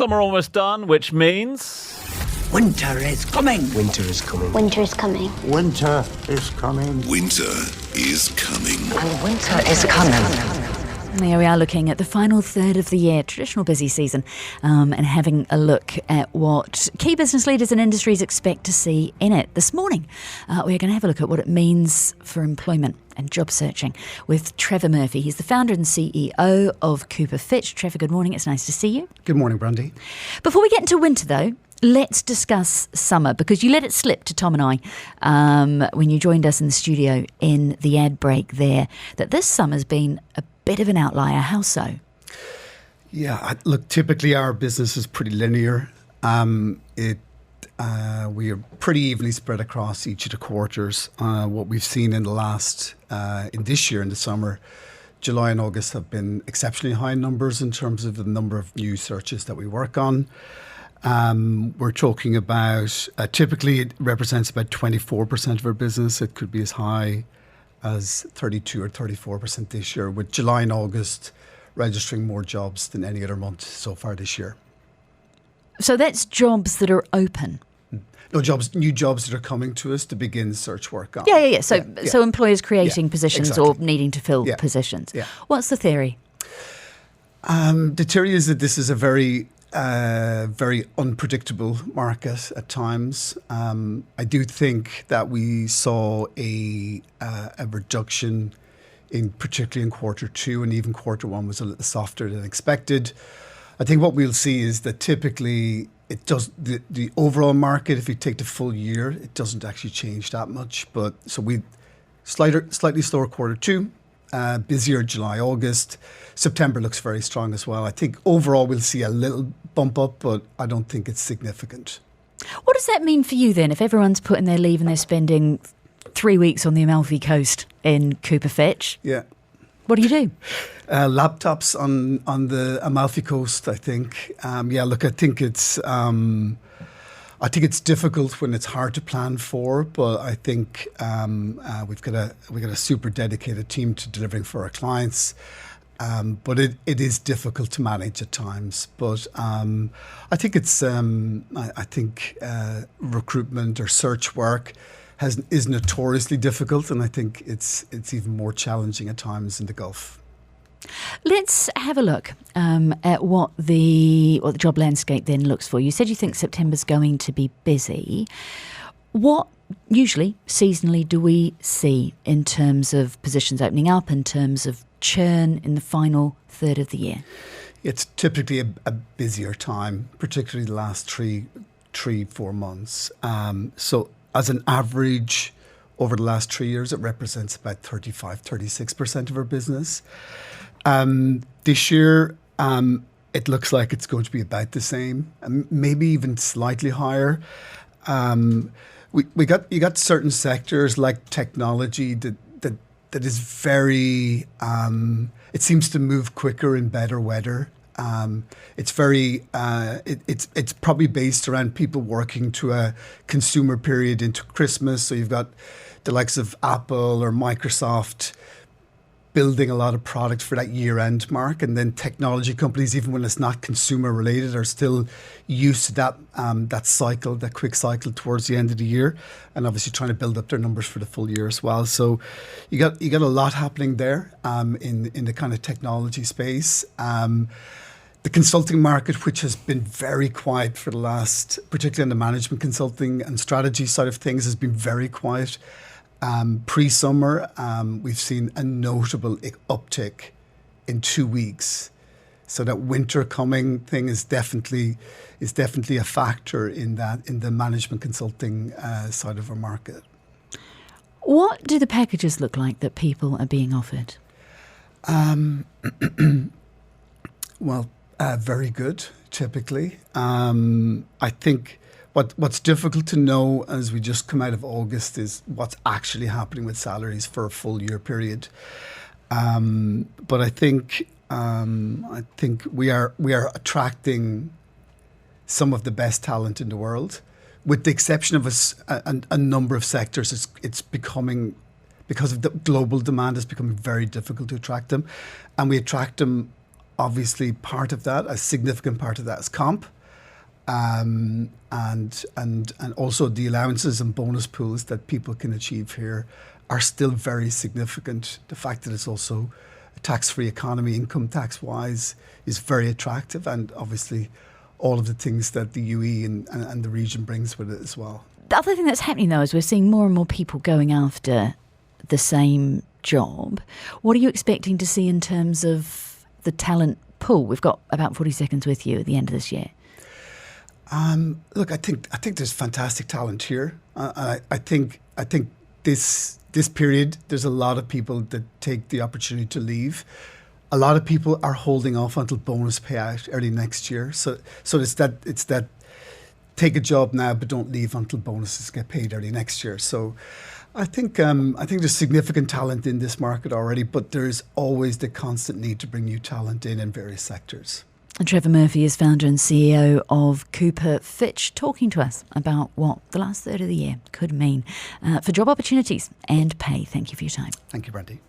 Summer almost done, which means... Winter is coming. Winter is coming. Winter is coming. Winter is coming. Winter is coming. And winter is coming. There we are, looking at the final third of the year, traditional busy season, and having a look at what key business leaders and industries expect to see in it. This morning, we're going to have a look at what it means for employment and job searching with Trefor Murphy. He's the founder and CEO of Fitch. Trefor, good morning. It's nice to see you. Good morning, Brandy. Before we get into winter, though, let's discuss summer, because you let it slip to Tom and I when you joined us in the studio in the ad break there, that this summer's been a bit of an outlier. How so? Yeah, look, typically our business is pretty linear. We are pretty evenly spread across each of the quarters. What we've seen in this year in the summer, July and August have been exceptionally high numbers in terms of the number of new searches that we work on. We're talking about, typically it represents about 24% of our business. It could be as high as 32 or 34% this year, with July and August registering more jobs than any other month so far this year. So that's jobs that are open? No, new jobs that are coming to us to begin search work on. Yeah. So employers creating positions exactly. or needing to fill positions. Yeah. What's the theory? The theory is that this is a very unpredictable market at times. I do think that we saw a reduction particularly in quarter two, and even quarter one was a little softer than expected. I think what we'll see is that typically it does the overall market, if you take the full year, it doesn't actually change that much. But so we slightly slower quarter two. Busier July, August. September looks very strong as well. I think overall we'll see a little bump up, but I don't think it's significant. What does that mean for you then, if everyone's putting their leave and they're spending 3 weeks on the Amalfi Coast in Fitch? Yeah. What do you do? Laptops on the Amalfi Coast, I think. I think it's difficult when it's hard to plan for, but I think we've got a super dedicated team to delivering for our clients. But it is difficult to manage at times. But I think recruitment or search work is notoriously difficult, and I think it's even more challenging at times in the Gulf. Let's have a look at what the job landscape then looks for. You said you think September's going to be busy. What usually, seasonally, do we see in terms of positions opening up, in terms of churn in the final third of the year? It's typically a busier time, particularly the last 4 months. So as an average over the last 3 years, it represents about 36% of our business. This year, it looks like it's going to be about the same, maybe even slightly higher. You got certain sectors like technology that is very. It seems to move quicker in better weather. It's very. It's probably based around people working to a consumer period into Christmas. So you've got the likes of Apple or Microsoft building a lot of product for that year-end mark, and then technology companies, even when it's not consumer-related, are still used to that cycle, that quick cycle towards the end of the year, and obviously trying to build up their numbers for the full year as well. So you got a lot happening there in the kind of technology space. The consulting market, which has been very quiet for the last, particularly on the management consulting and strategy side of things, has been very quiet. Pre-summer, we've seen a notable uptick in 2 weeks. So that winter coming thing is definitely a factor in the management consulting side of our market. What do the packages look like that people are being offered? Very good, typically. I think what's difficult to know as we just come out of August is what's actually happening with salaries for a full year period. But I think we are attracting some of the best talent in the world, with the exception of a number of sectors. It's becoming, because of the global demand, it's becoming very difficult to attract them, and we attract them obviously part of that, a significant part of that is comp. And also the allowances and bonus pools that people can achieve here are still very significant. The fact that it's also a tax-free economy, income tax-wise, is very attractive, and obviously all of the things that the UE and the region brings with it as well. The other thing that's happening, though, is we're seeing more and more people going after the same job. What are you expecting to see in terms of the talent pool? We've got about 40 seconds with you at the end of this year. Look, I think there's fantastic talent here. I think this period, there's a lot of people that take the opportunity to leave. A lot of people are holding off until bonus payout early next year. So it's that take a job now, but don't leave until bonuses get paid early next year. So I think there's significant talent in this market already, but there is always the constant need to bring new talent in various sectors. And Trefor Murphy is founder and CEO of Cooper Fitch, talking to us about what the last third of the year could mean for job opportunities and pay. Thank you for your time. Thank you, Brandy.